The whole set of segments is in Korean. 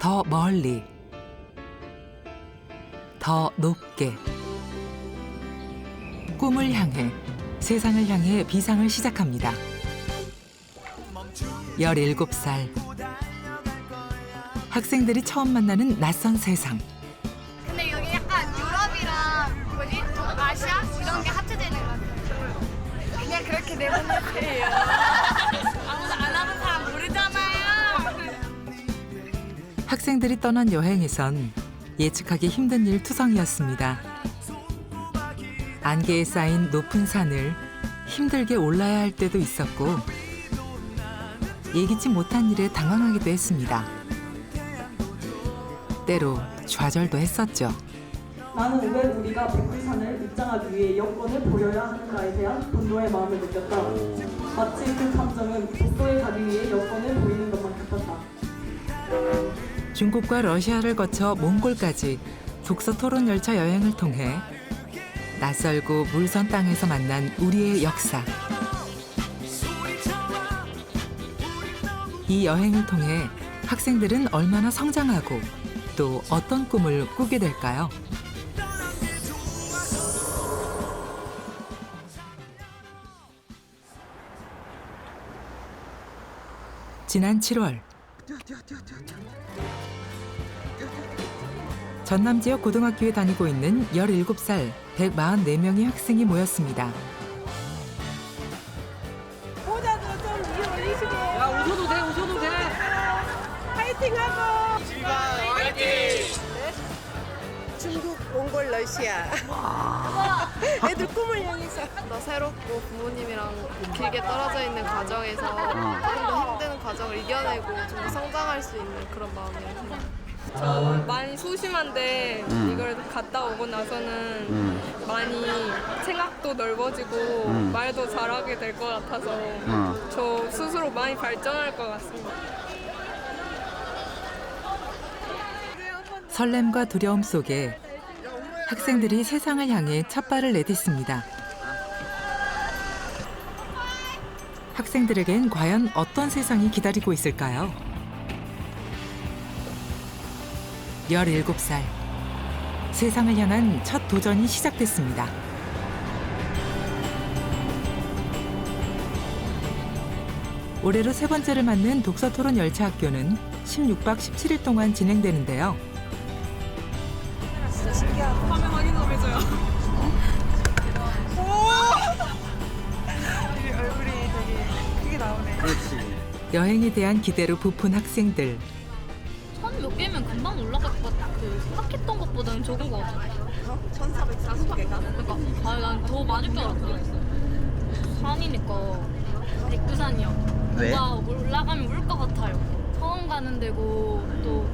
더 멀리, 더 높게. 꿈을 향해, 세상을 향해 비상을 시작합니다. 17살. 학생들이 처음 만나는 낯선 세상. 근데 여기 약간 유럽이랑 뭐지? 아시아? 이런 게 합쳐져 있는 것 같아요. 그냥 그렇게 내보내세요. 아무도 안 하는 사람 모르잖아요. 학생들이 떠난 여행에선 예측하기 힘든 일 투성이었습니다. 안개에 쌓인 높은 산을 힘들게 올라야 할 때도 있었고 예기치 못한 일에 당황하기도 했습니다. 때로 좌절도 했었죠. 나는 왜 우리가 백두산을 입장하기 위해 여건을 보여야 하는가에 대한 분노의 마음을 느꼈다. 마치 그 감정은 독도에 가기 위해 여건을 보이는 것만 같았다. 중국과 러시아를 거쳐 몽골까지 독서 토론 열차 여행을 통해 낯설고 물선 땅에서 만난 우리의 역사. 이 여행을 통해 학생들은 얼마나 성장하고 또 어떤 꿈을 꾸게 될까요? 지난 7월 전남 지역 고등학교에 다니고 있는 17살 144명의 학생이 모였습니다. 모자도 좀 위에 올리시게. 야, 웃어도 돼, 웃어도 돼. 파이팅하고. 화이팅! 중국, 몽골, 러시아. 애들 꿈을 향해서. 더 새롭고 부모님이랑 길게 떨어져 있는 과정에서 좀 더 힘든 과정을 이겨내고 좀 더 성장할 수 있는 그런 마음이에요. 저 많이 소심한데 이걸 갔다 오고 나서는 많이 생각도 넓어지고 말도 잘하게 될 것 같아서 저 스스로 많이 발전할 것 같습니다. 설렘과 두려움 속에 학생들이 세상을 향해 첫발을 내딛습니다. 학생들에겐 과연 어떤 세상이 기다리고 있을까요? 17살. 세상을 향한 첫 도전이 시작됐습니다. 올해로 세 번째를 맞는 독서토론 열차 학교는 16박 17일 동안 진행되는데요. 화면 확인 좀 해줘요. 얼굴이 되게 크게 나오네. 그렇지. 여행에 대한 기대로 부푼 학생들. 천 몇 개면 금방 올라갈 것 같아. 그 생각했던 것보다는 적은 것 같아. 1440개가. 그러니까 난 더 많을 줄 알았거든. 산이니까 백두산이요. 왜? 뭔가 올라가면 울 것 같아요. 처음 가는 데고 또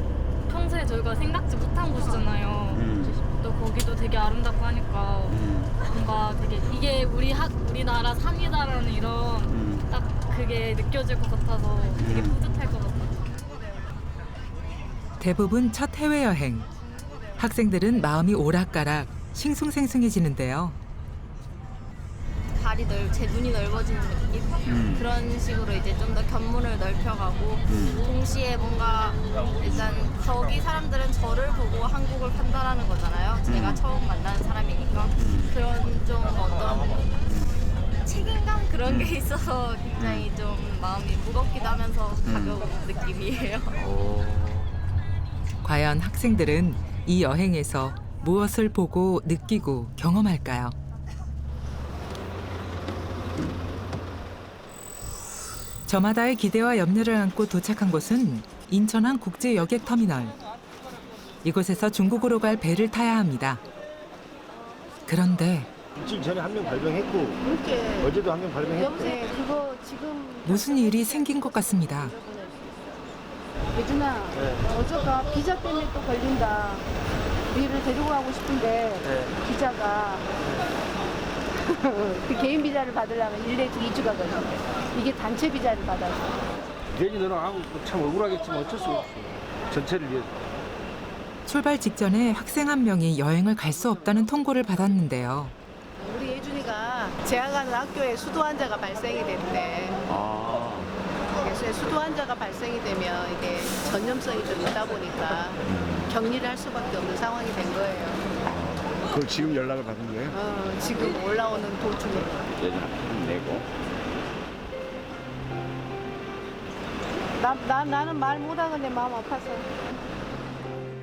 평소에 저희가 생각지 못한 곳이잖아요. 또 거기도 되게 아름답고 하니까 뭔가 되게 이게 우리나라 산이다라는 이런 딱 그게 느껴질 것 같아서 되게 뿌듯할 것 같아요. 대부분 첫 해외여행. 학생들은 마음이 오락가락 싱숭생숭해지는데요. 제 눈이 넓어지는 느낌? 그런 식으로 이제 좀 더 견문을 넓혀가고 동시에 뭔가 일단 거기 사람들은 저를 보고 한국을 판단하는 거잖아요. 제가 처음 만나는 사람이니까 그런 좀 어떤 책임감 그런 게 있어서 굉장히 좀 마음이 무겁기도 하면서 가벼운 느낌이에요. 과연 학생들은 이 여행에서 무엇을 보고 느끼고 경험할까요? 저마다의 기대와 염려를 안고 도착한 곳은 인천항 국제 여객터미널. 이곳에서 중국으로 갈 배를 타야 합니다. 그런데 일주일 전에 한 명 발병했고 이렇게. 어제도 한 명 발병했고 여보세요. 그거 지금. 무슨 일이 생긴 것 같습니다. 예준아, 어저가 비자 때문에 또 걸린다. 우리를 데리고 가고 싶은데 비자가 그 개인 비자를 받으려면 1내지 2주가 걸린대. 이게 단체 비자를 받아서. 괜히 너랑 참 억울하겠지만 어쩔 수 없어. 전체를 위해서. 출발 직전에 학생 한 명이 여행을 갈 수 없다는 통보를 받았는데요. 우리 예준이가 제가 가는 학교에 수도 환자가 발생이 됐대. 그래서 수도 환자가 발생이 되면 이게 전염성이 좀 있다 보니까 격리를 할 수밖에 없는 상황이 된 거예요. 그걸 지금 연락을 받은 거예요? 지금 올라오는 도중에. 내고. 나는 말 못하겠네, 마음 아파서.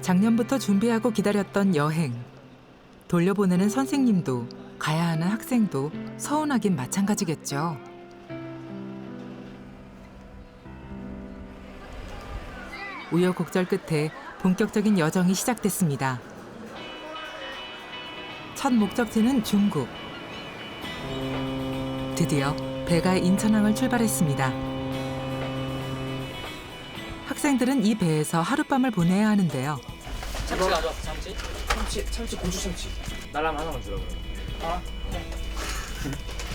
작년부터 준비하고 기다렸던 여행. 돌려보내는 선생님도 가야 하는 학생도 서운하긴 마찬가지겠죠. 우여곡절 끝에 본격적인 여정이 시작됐습니다. 첫 목적지는 중국. 드디어 배가 인천항을 출발했습니다. 학생들은 이 배에서 하룻밤을 보내야 하는데요. 참치 가져왔어, 참치? 참치, 고추 참치. 날라면 하나만 주라 그래. 아?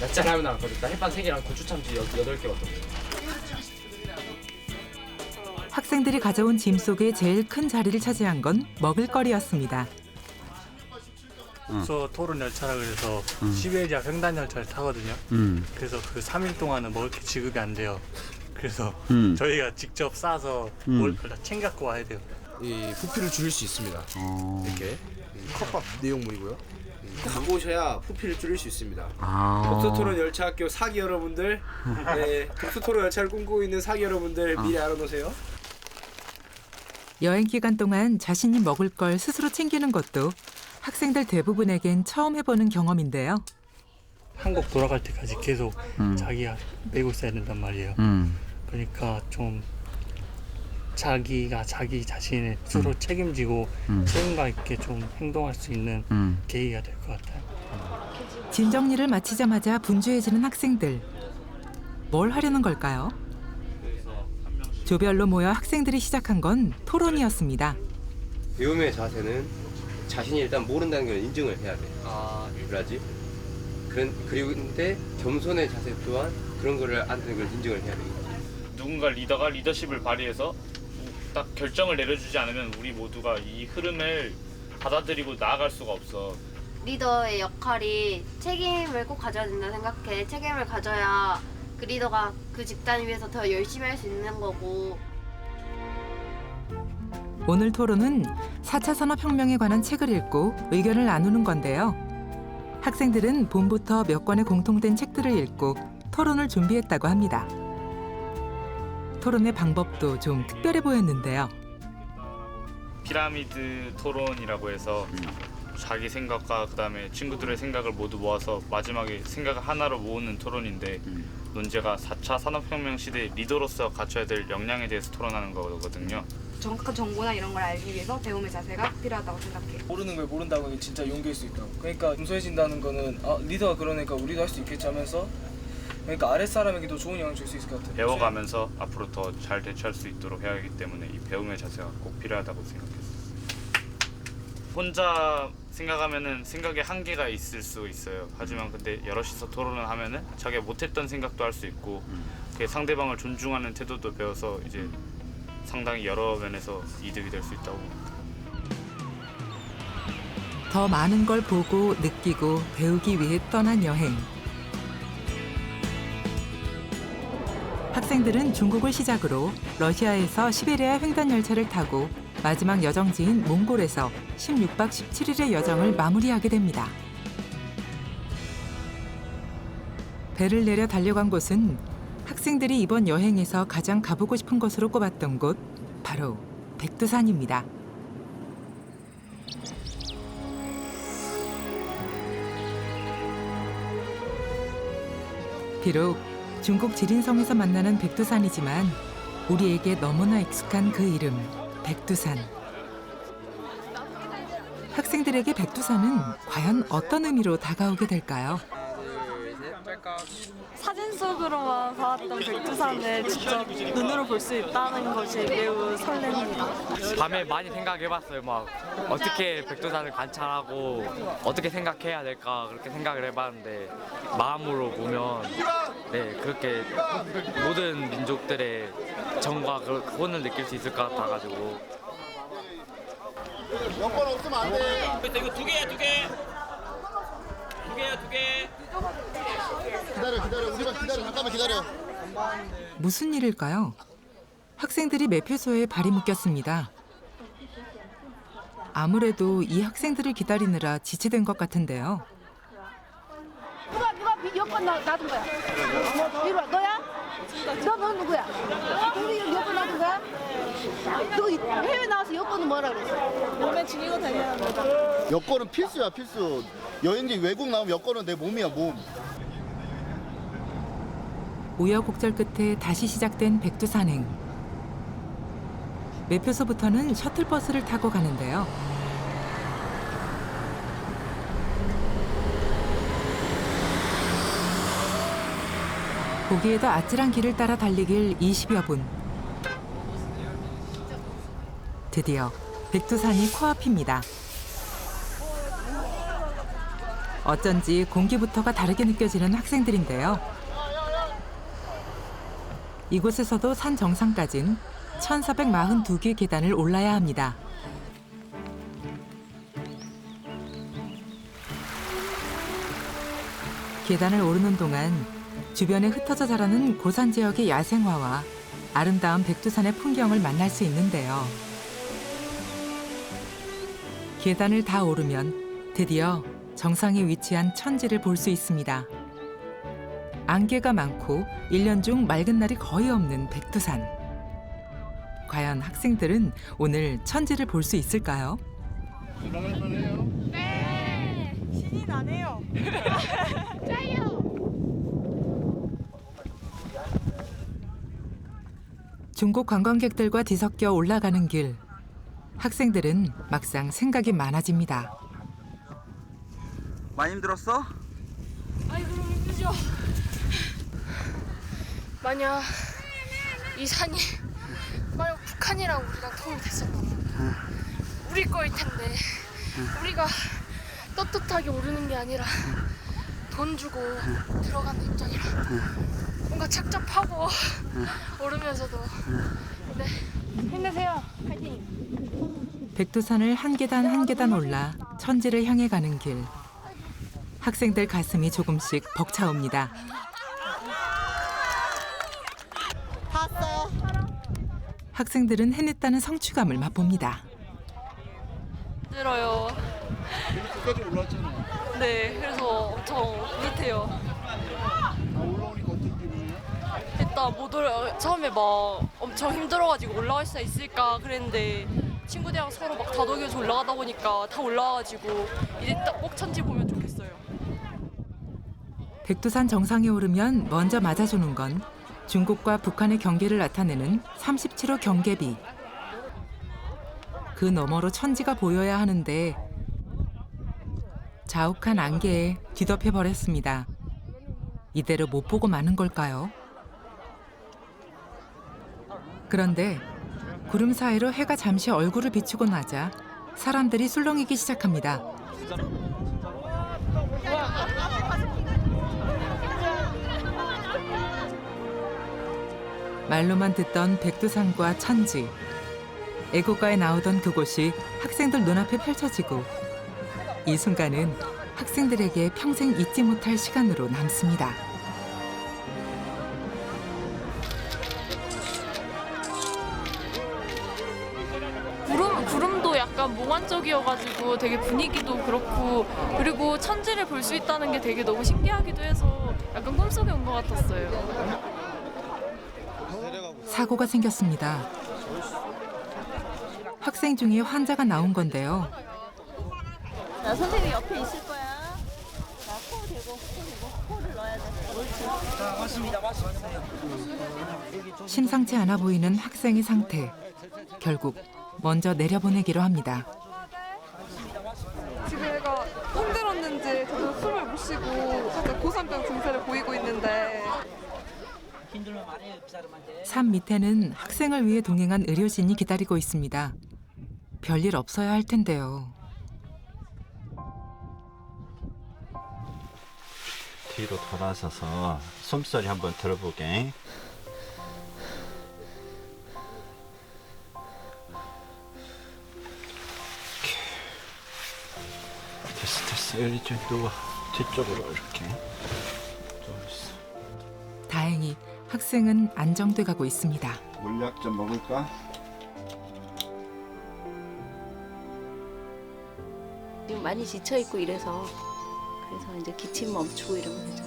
몇 하면 나왔거든. 나 햇반 3개랑 고추 참치 8개밖에 없어. 학생들이 가져온 짐 속에 제일 큰 자리를 차지한 건 먹을거리였습니다. 독서 토론 열차라 그래서 시베리아 횡단 열차를 타거든요. 그래서 그 3일 동안은 먹을 게 지급이 안 돼요. 그래서 저희가 직접 싸서 뭘 다 챙겨갖고 와야 돼요. 이 부피를 줄일 수 있습니다. 이렇게 컵밥 내용물이고요. 갖고 오셔야 부피를 줄일 수 있습니다. 독서토론 열차학교 사기 여러분들, 네, 독서토론 열차를 꿈꾸고 있는 사기 여러분들 미리 알아놓으세요. 여행 기간 동안 자신이 먹을 걸 스스로 챙기는 것도 학생들 대부분에겐 처음 해보는 경험인데요. 한국 돌아갈 때까지 계속 자기가 메고 있어야 된단 말이에요. 그러니까 좀 자기가 자기 자신을 스스로 책임지고 책임감 있게 좀 행동할 수 있는 계기가 될 것 같아요. 짐 정리를 마치자마자 분주해지는 학생들. 뭘 하려는 걸까요? 조별로 모여 학생들이 시작한 건 토론이었습니다. 배움의 자세는 자신이 일단 모른다는 걸 인정을 해야 돼. 그러지? 그리고 근데 겸손의 자세 또한 그런 거를 안 되는 걸 인정을 해야 되겠지. 누군가 리더가 리더십을 발휘해서 딱 결정을 내려주지 않으면 우리 모두가 이 흐름을 받아들이고 나아갈 수가 없어. 리더의 역할이 책임을 꼭 가져야 된다 생각해. 책임을 가져야 그 리더가 그 집단 위해서 더 열심히 할 수 있는 거고. 오늘 토론은 4차 산업혁명에 관한 책을 읽고 의견을 나누는 건데요. 학생들은 봄부터 몇 권의 공통된 책들을 읽고 토론을 준비했다고 합니다. 토론의 방법도 좀 특별해 보였는데요. 피라미드 토론이라고 해서 자기 생각과 그다음에 친구들의 생각을 모두 모아서 마지막에 생각을 하나로 모으는 토론인데 논제가 4차 산업혁명 시대의 리더로서 갖춰야 될 역량에 대해서 토론하는 거거든요. 정확한 정보나 이런 걸 알기 위해서 배움의 자세가 필요하다고 생각해요. 모르는 걸 모른다고 하면 진짜 용기일 수 있다고. 그러니까 겸손해진다는 거는 리더가 그러니까 우리도 할 수 있겠지 하면서 그러니까 아랫사람에게도 좋은 영향을 줄 수 있을 것 같아요. 배워가면서 앞으로 더 잘 대처할 수 있도록 해야 하기 때문에 이 배움의 자세가 꼭 필요하다고 생각했어요. 혼자 생각하면은 생각에 한계가 있을 수 있어요. 하지만 근데 여럿이서 토론을 하면은 자기가 못했던 생각도 할 수 있고 그 상대방을 존중하는 태도도 배워서 이제 상당히 여러 면에서 이득이 될 수 있다고 봅니다. 더 많은 걸 보고 느끼고 배우기 위해 떠난 여행. 학생들은 중국을 시작으로 러시아에서 시베리아 횡단 열차를 타고 마지막 여정지인 몽골에서 16박 17일의 여정을 마무리하게 됩니다. 배를 내려 달려간 곳은 학생들이 이번 여행에서 가장 가보고 싶은 곳으로 꼽았던 곳, 바로 백두산입니다. 비록 중국 지린성에서 만나는 백두산이지만 우리에게 너무나 익숙한 그 이름, 백두산. 학생들에게 백두산은 과연 어떤 의미로 다가오게 될까요? 사진 속으로만 봐왔던 백두산을 직접 눈으로 볼 수 있다는 것이 매우 설렙니다. 밤에 많이 생각해봤어요. 막 어떻게 백두산을 관찰하고 어떻게 생각해야 될까 그렇게 생각을 해봤는데 마음으로 보면 네 그렇게 모든 민족들의 정과 그 혼을 느낄 수 있을 것 같아가지고. 여권 없으면 안 돼. 이거 두 개야 두 개. 두 개야 두 개. 기다려. 우리만 기다려. 잠깐만 기다려. 무슨 일일까요? 학생들이 매표소에 발이 묶였습니다. 아무래도 이 학생들을 기다리느라 지체된 것 같은데요. 누가 여권 놔둔 거야? 이리 와, 너야? 너 누구야? 우리 여기 여권 놔둔 거야? 너 해외 나와서 여권은 뭐라 그랬어? 몸에 지니고 다니는 거다. 여권은 필수야, 필수. 여행지 외국 나오면 여권은 내 몸이야, 몸. 우여곡절 끝에 다시 시작된 백두산행. 매표소부터는 셔틀버스를 타고 가는데요. 보기에도 아찔한 길을 따라 달리길 20여 분. 드디어 백두산이 코앞입니다. 어쩐지 공기부터가 다르게 느껴지는 학생들인데요. 이곳에서도 산 정상까진 1442개 계단을 올라야 합니다. 계단을 오르는 동안 주변에 흩어져 자라는 고산 지역의 야생화와 아름다운 백두산의 풍경을 만날 수 있는데요. 계단을 다 오르면 드디어 정상에 위치한 천지를 볼 수 있습니다. 안개가 많고 1년 중 맑은 날이 거의 없는 백두산. 과연 학생들은 오늘 천지를 볼 수 있을까요? 네. 신이 나네요. 짜요. 중국 관광객들과 뒤섞여 올라가는 길. 학생들은 막상 생각이 많아집니다. 많이 힘들었어? 아이고 힘들죠. 만약 이 산이 만약 북한이랑 우리랑 통일이 됐었다면 우리 거일 텐데 우리가 떳떳하게 오르는 게 아니라 돈 주고 들어가는 입장이라 뭔가 착잡하고 오르면서도 네 힘내세요. 파이팅. 백두산을 한 계단 한 계단 올라 천지를 향해 가는 길. 학생들 가슴이 조금씩 벅차옵니다. 다 왔어요. 학생들은 해냈다는 성취감을 맛봅니다. 힘들어요. 끝까지 올라왔잖아. 네, 그래서 엄청 뿌듯해요. 올라오니까 어떤 기분이야? 일단 못 올라 처음에 막 엄청 힘들어가지고 올라갈 수 있을까 그랬는데 친구들이랑 서로 막 다독여서 올라가다 보니까 다 올라와가지고 이제 딱 꼭 천지 보면 좋겠어요. 백두산 정상에 오르면 먼저 맞아주는 건 중국과 북한의 경계를 나타내는 37호 경계비. 그 너머로 천지가 보여야 하는데 자욱한 안개에 뒤덮여 버렸습니다. 이대로 못 보고 마는 걸까요? 그런데 구름 사이로 해가 잠시 얼굴을 비추고 나자 사람들이 술렁이기 시작합니다. 말로만 듣던 백두산과 천지. 애국가에 나오던 그곳이 학생들 눈앞에 펼쳐지고 이 순간은 학생들에게 평생 잊지 못할 시간으로 남습니다. 구름도 약간 몽환적이어가지고 되게 분위기도 그렇고 그리고 천지를 볼 수 있다는 게 되게 너무 신기하기도 해서 약간 꿈속에 온 것 같았어요. 사고가 생겼습니다. 학생 중에 환자가 나온 건데요. 자, 선생님 옆에 있을 거야. 자, 코 대고, 코를 넣어야 돼. 옳지. 자, 맞습니다. 심상치 않아 보이는 학생의 상태. 결국 먼저 내려보내기로 합니다. 지금 얘가 힘들었는지 계속 숨을 못 쉬고 살짝 고산병 증세를 보이고 있는데 산 밑에는 학생을 위해 동행한 의료진이 기다리고 있습니다. 별일 없어야 할 텐데요. 뒤로 돌아서서 숨소리 한번 들어보게. 됐어. 여기 좀 누워. 뒤쪽으로 이렇게. 다행히 학생은 안정돼 가고 있습니다. 몰약 좀 먹을까? 지금 많이 지쳐 있고 이래서 그래서 이제 기침 멈추고 이러면 되죠.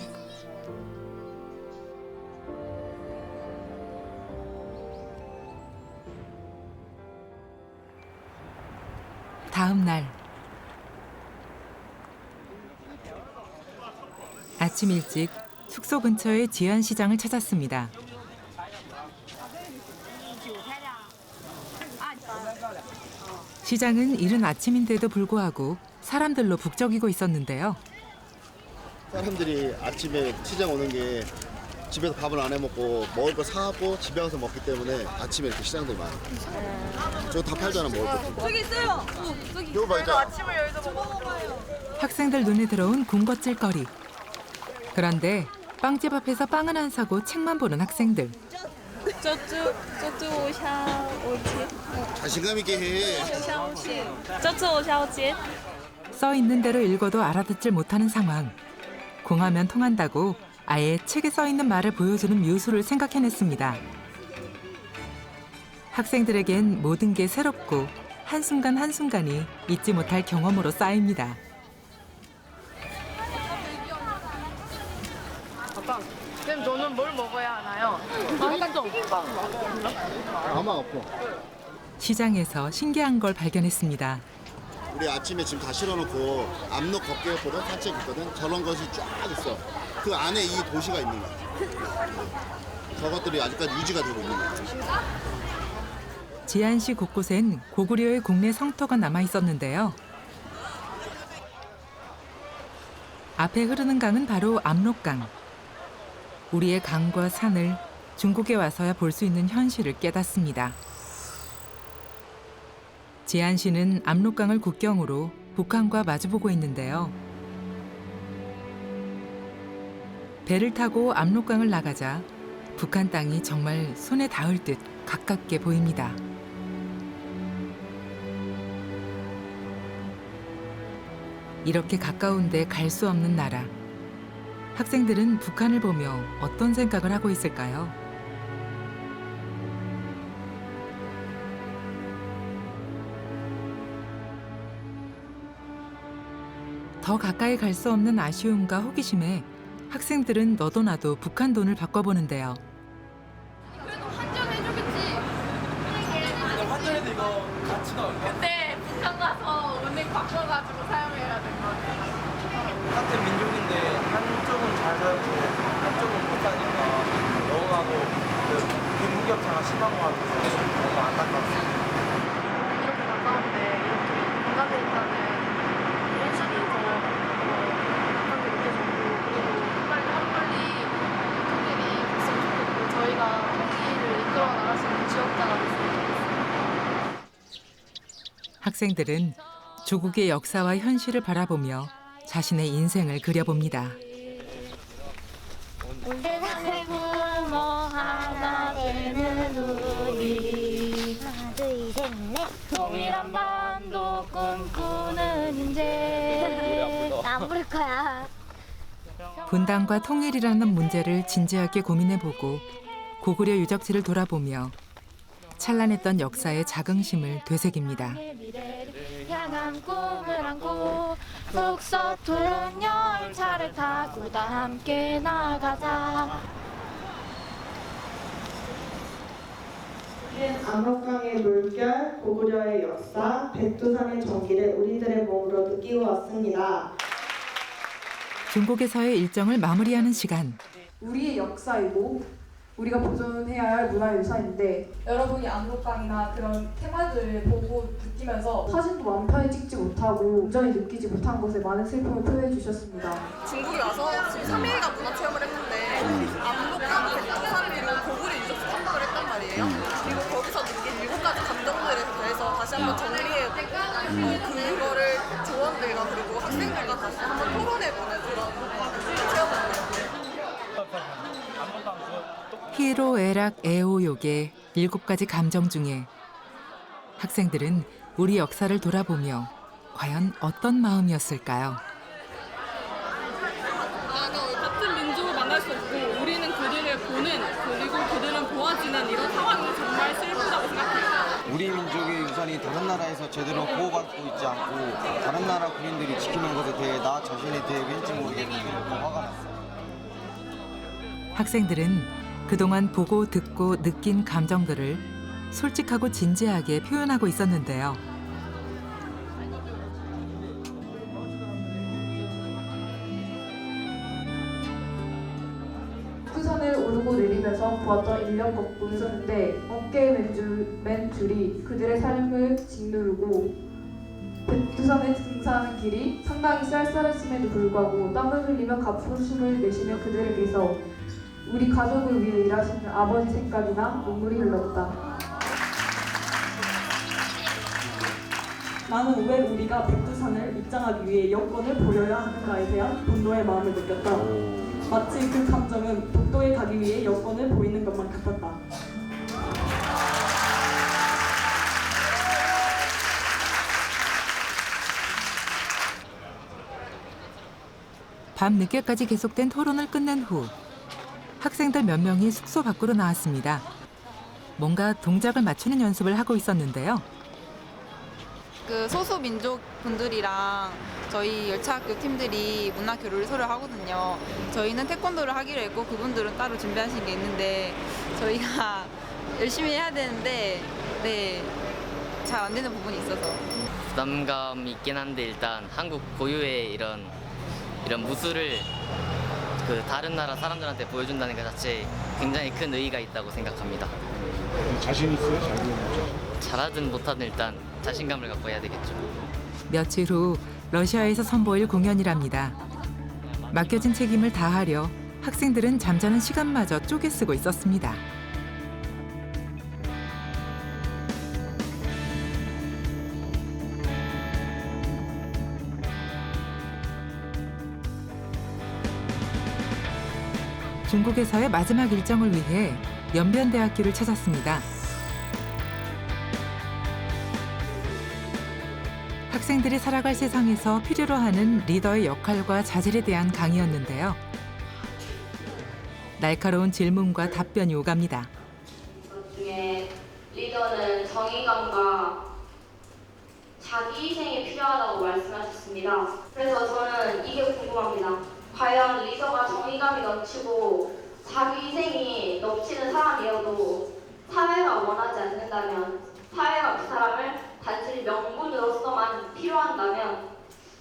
다음 날 아침 일찍 숙소 근처의 지안시장을 찾았습니다. 시장은 이른 아침인데도 불구하고 사람들로 북적이고 있었는데요. 사람들이 아침에 시장 오는 게 집에서 밥을 안 해 먹고 먹을 거 사고 집에 가서 먹기 때문에 아침에 이렇게 시장들이 많아요. 저거 다 팔잖아, 먹을 거. 저기 있어요. 저기. 이거 봐, 있잖아. 아침을 여기서 먹어봐요. 학생들 눈에 들어온 군것질거리. 그런데 빵집 앞에서 빵은 안 사고 책만 보는 학생들. 저쪽 오샤오지. 자신감 있게 해. 저쪽 오샤오지. 써 있는 대로 읽어도 알아듣질 못하는 상황. 공하면 통한다고 아예 책에 써 있는 말을 보여주는 묘수를 생각해냈습니다. 학생들에겐 모든 게 새롭고 한순간 한순간이 잊지 못할 경험으로 쌓입니다. 아빠, 쌤 저는 뭘 먹어야 하나요? 아마 없고. 시장에서 신기한 걸 발견했습니다. 우리 아침에 지금 다 실어놓고 압록 걷기였거든, 산책 있거든. 저런 것이 쫙 있어. 그 안에 이 도시가 있는 거야. 저것들이 아직까지 유지가 되고 있는 거야. 지안시 곳곳엔 고구려의 국내 성터가 남아 있었는데요. 앞에 흐르는 강은 바로 압록강. 우리의 강과 산을 중국에 와서야 볼 수 있는 현실을 깨닫습니다. 지안시는 압록강을 국경으로 북한과 마주보고 있는데요. 배를 타고 압록강을 나가자 북한 땅이 정말 손에 닿을 듯 가깝게 보입니다. 이렇게 가까운데 갈 수 없는 나라. 학생들은 북한을 보며 어떤 생각을 하고 있을까요? 더 가까이 갈 수 없는 아쉬움과 호기심에 학생들은 너도 나도 북한 돈을 바꿔보는데요. 그래도 환전해주겠지. 환전해도 이거 가치가 얼마? 근데 북한 가서 은행 바꿔가지고 사용해야 될 것 같아요. 같은 민족인데 한쪽은 잘 살고 한쪽은 못 사니까 너무나도 그 빈부격차가 심한 것 같아서 너무 안타깝습니다. 이렇게 가까운데 이렇게 분간돼 있다는 현실이 더 가깝게 느껴졌고 그리고 빨리 통일이 됐으면 좋겠고 저희가 통일을 이끌어 나갈 수 있는 지역자가 됐으면 좋겠습니다. 학생들은 조국의 역사와 현실을 바라보며 자신의 인생을 그려봅니다. 세상을 부모 하나 되는 우리 하나 둘 셋 넷 통일한 반도 꿈꾸는 인재 안 부를 거야. 분단과 통일이라는 문제를 진지하게 고민해보고 고구려 유적지를 돌아보며 찬란했던 역사의 자긍심을 되새깁니다. 향한 꿈을 안고 북서투른 열차를 타고 다 함께 나가자. 압록강의 물결, 고구려의 역사, 백두산의 정기를 우리들의 몸으로 느끼고 왔습니다. 중국에서의 일정을 마무리하는 시간. 우리의 역사이고 우리가 보존해야 할 문화유산인데 여러분이 압록강이나 그런 테마들을 보고 느끼면서 사진도 완편히 찍지 못하고 온전히 느끼지 못한 것에 많은 슬픔을 표해 주셨습니다. 중국에 와서 지금 3일간 문화체험을 했는데 압록강, 백두산으로 고구려 유적지 탐방을 했단 말이에요. 그리고 거기서 느낀 7가지 감정들에 대해서 다시 한번 정리해보고 그거를 조원들과 그리고 학생들과 다시 한번 토론해보는 그런 체험이었어요. 희로, 애락, 애오욕의 7가지 감정 중에 학생들은 우리 역사를 돌아보며 과연 어떤 마음이었을까요? 같은 민족을 만날 수 없고 우리는 그들을 보는 그리고 그들은 보아지는 이런 상황이 정말 군인이 다른 나라에서 제대로 보호받고 있지 않고 다른 나라 군인들이 지키는 것에 대해 나 자신에 대해 왠지 모르겠는데 화가 났어요. 학생들은 그동안 보고 듣고 느낀 감정들을 솔직하고 진지하게 표현하고 있었는데요. 풍선을 오르고 내리면서 보았던 인력 걷고 있었는데 어깨에 맨 줄이 그들의 삶을 짓누르고 백두산을 등산하는 길이 상당히 쌀쌀했음에도 불구하고 땀을 흘리며 가품숨을 내쉬며 그들에게서 우리 가족을 위해 일하시는 아버지 생각이나 눈물이 흘렀다. 나는 왜 우리가 백두산을 입장하기 위해 여건을 보여야 하는가에 대한 분노의 마음을 느꼈다. 마치 그 감정은 독도에 가기 위해 여건을 보이는 것만 같았다. 밤 늦게까지 계속된 토론을 끝낸 후 학생들 몇 명이 숙소 밖으로 나왔습니다. 뭔가 동작을 맞추는 연습을 하고 있었는데요. 그 소수민족 분들이랑 저희 열차학교 팀들이 문화교류를 서로 하거든요. 저희는 태권도를 하기로 했고 그분들은 따로 준비하신 게 있는데 저희가 열심히 해야 되는데 잘 안 되는 부분이 있어서 부담감이 있긴 한데 일단 한국 고유의 이런 무술을 그 다른 나라 사람들한테 보여준다는 것 자체에 굉장히 큰 의의가 있다고 생각합니다. 자신 있어요? 잘하든 못하든 일단 자신감을 갖고 해야 되겠죠. 며칠 후 러시아에서 선보일 공연이랍니다. 맡겨진 책임을 다하려 학생들은 잠자는 시간마저 쪼개 쓰고 있었습니다. 중국에서의 마지막 일정을 위해 연변대학교를 찾았습니다. 학생들이 살아갈 세상에서 필요로 하는 리더의 역할과 자질에 대한 강의였는데요. 날카로운 질문과 답변이 오갑니다. 중에 리더는 정의감과 자기 희생이 필요하다고 말씀하셨습니다. 그래서 저는 이게 궁금합니다. 과연 리더가 정의감이 넘치고 자기 희생이 넘치는 사람이어도 사회가 원하지 않는다면, 사회가 그 사람을 단지 명분으로서만 필요한다면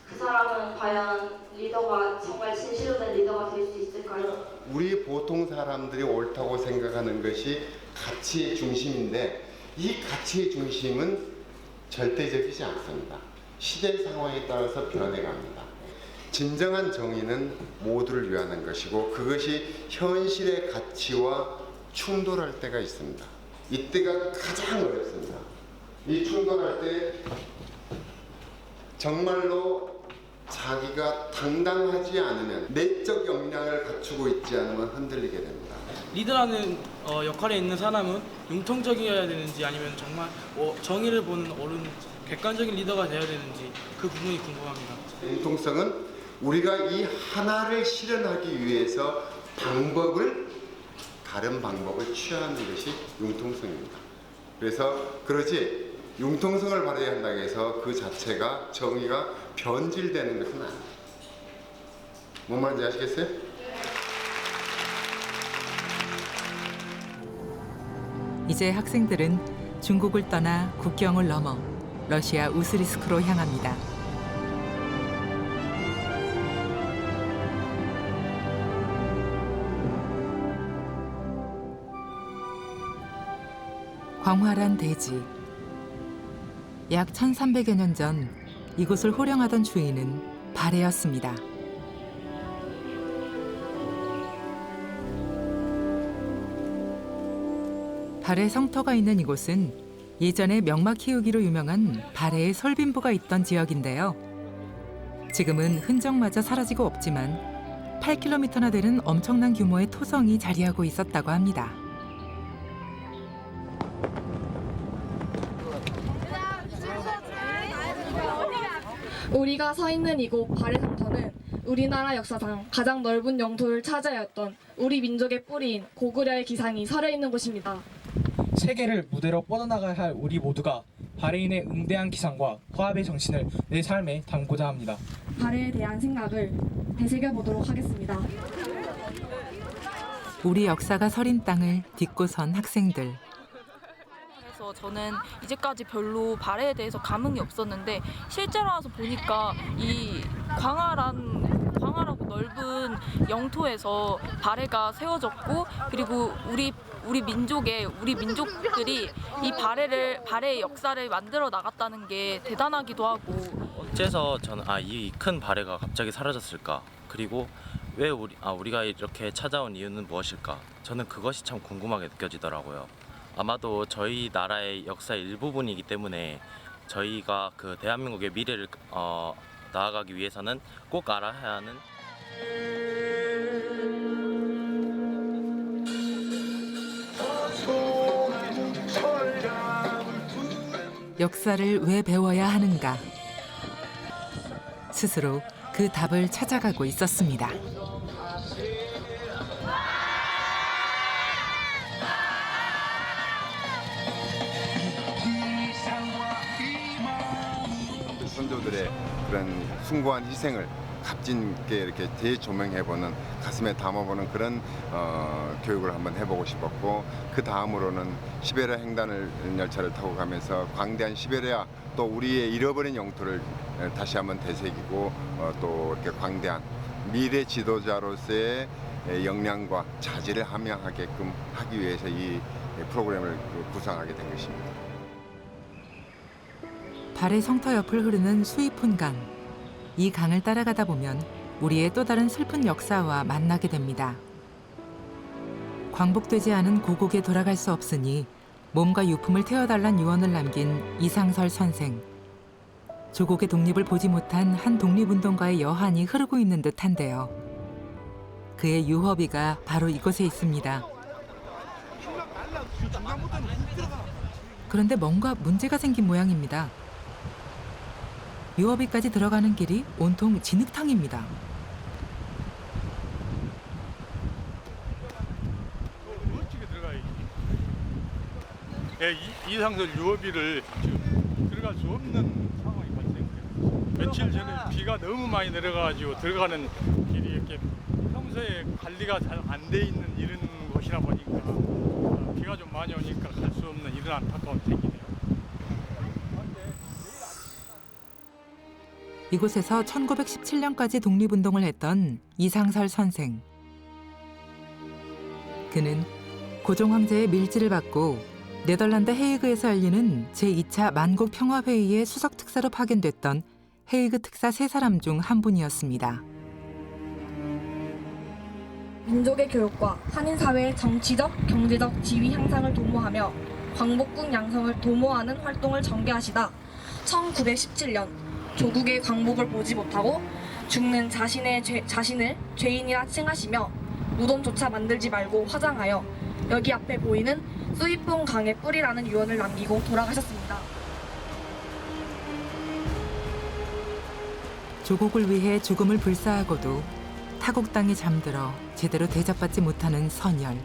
그 사람은 과연 리더가 정말 진실로 된 리더가 될 수 있을까요? 우리 보통 사람들이 옳다고 생각하는 것이 가치의 중심인데 이 가치의 중심은 절대적이지 않습니다. 시대 상황에 따라서 변해갑니다. 진정한 정의는 모두를 위하는 것이고 그것이 현실의 가치와 충돌할 때가 있습니다. 이때가 가장 어렵습니다. 이 충돌할 때 정말로 자기가 당당하지 않으면 내적 역량을 갖추고 있지 않으면 흔들리게 됩니다. 리더라는 역할에 있는 사람은 융통적이어야 되는지 아니면 정말 정의를 보는 옳은 객관적인 리더가 되어야 되는지 그 부분이 궁금합니다. 융통성은 우리가 이 하나를 실현하기 위해서 다른 방법을 취하는 것이 융통성입니다. 그래서 그러지 융통성을 발휘해야 한다고 해서 그 자체가 정의가 변질되는 것은 아닙니다. 뭔 말인지 아시겠어요? 이제 학생들은 중국을 떠나 국경을 넘어 러시아 우스리스크로 향합니다. 광활한 대지. 약 1300여 년 전 이곳을 호령하던 주인은 발해였습니다. 발해 성터가 있는 이곳은 예전에 명막 키우기로 유명한 발해의 설빈부가 있던 지역인데요. 지금은 흔적마저 사라지고 없지만 8km나 되는 엄청난 규모의 토성이 자리하고 있었다고 합니다. 우리가 서 있는 이곳 발해성터는 우리나라 역사상 가장 넓은 영토를 차지하였던 우리 민족의 뿌리인 고구려의 기상이 서려 있는 곳입니다. 세계를 무대로 뻗어나가야 할 우리 모두가 바레인의 응대한 기상과 화합의 정신을 내 삶에 담고자 합니다. 발해에 대한 생각을 되새겨보도록 하겠습니다. 우리 역사가 서린 땅을 딛고 선 학생들. 그래서 저는 이제까지 별로 발해에 대해서 감흥이 없었는데 실제로 와서 보니까 이 광활하고 넓은 영토에서 발해가 세워졌고, 그리고 우리 민족들이 이 발해의 역사를 만들어 나갔다는 게 대단하기도 하고. 어째서 저는 이 큰 발해가 갑자기 사라졌을까? 그리고 왜 우리가 이렇게 찾아온 이유는 무엇일까? 저는 그것이 참 궁금하게 느껴지더라고요. 아마도 저희 나라의 역사의 일부분이기 때문에 저희가 그 대한민국의 미래를 나아가기 위해서는 꼭 알아야 하는 역사를 왜 배워야 하는가? 스스로 그 답을 찾아가고 있었습니다. 선조들의 그런 숭고한 희생을 값진 있게 이렇게 재조명해보는, 가슴에 담아보는 그런 교육을 한번 해보고 싶었고, 그 다음으로는 시베리아 횡단 열차를 타고 가면서 광대한 시베리아, 또 우리의 잃어버린 영토를 다시 한번 되새기고 또 이렇게 광대한 미래 지도자로서의 역량과 자질을 함양하게끔 하기 위해서 이 프로그램을 구상하게 된 것입니다. 발해 성터 옆을 흐르는 수이푼 강. 이 강을 따라가다 보면 우리의 또 다른 슬픈 역사와 만나게 됩니다. 광복되지 않은 고국에 돌아갈 수 없으니 몸과 유품을 태워달란 유언을 남긴 이상설 선생. 조국의 독립을 보지 못한 한 독립운동가의 여한이 흐르고 있는 듯한데요. 그의 유허비가 바로 이곳에 있습니다. 그런데 뭔가 문제가 생긴 모양입니다. 유허비까지 들어가는 길이 온통 진흙탕입니다. 이상설 유허비를 지금 들어갈 수 없는 상황이 발생돼요. 며칠 전에 비가 너무 많이 내려가지고 들어가는 길이 이렇게 평소에 관리가 잘 안 돼 있는 이런 곳이라 보니까 비가 좀 많이 오니까 갈 수 없는 이런 안타까운 택이네요. 이곳에서 1917년까지 독립운동을 했던 이상설 선생. 그는 고종 황제의 밀지를 받고 네덜란드 헤이그에서 열리는 제2차 만국 평화회의의 수석 특사로 파견됐던 헤이그 특사 3사람 중 한 분이었습니다. 민족의 교육과 한인 사회의 정치적, 경제적 지위 향상을 도모하며 광복군 양성을 도모하는 활동을 전개하시다 1917년 조국의 광복을 보지 못하고 죽는 자신을 죄인이라 칭하시며 무덤조차 만들지 말고 화장하여 여기 앞에 보이는 수이폰 강의 뿌리라는 유언을 남기고 돌아가셨습니다. 조국을 위해 죽음을 불사하고도 타국 땅에 잠들어 제대로 대접받지 못하는 선열.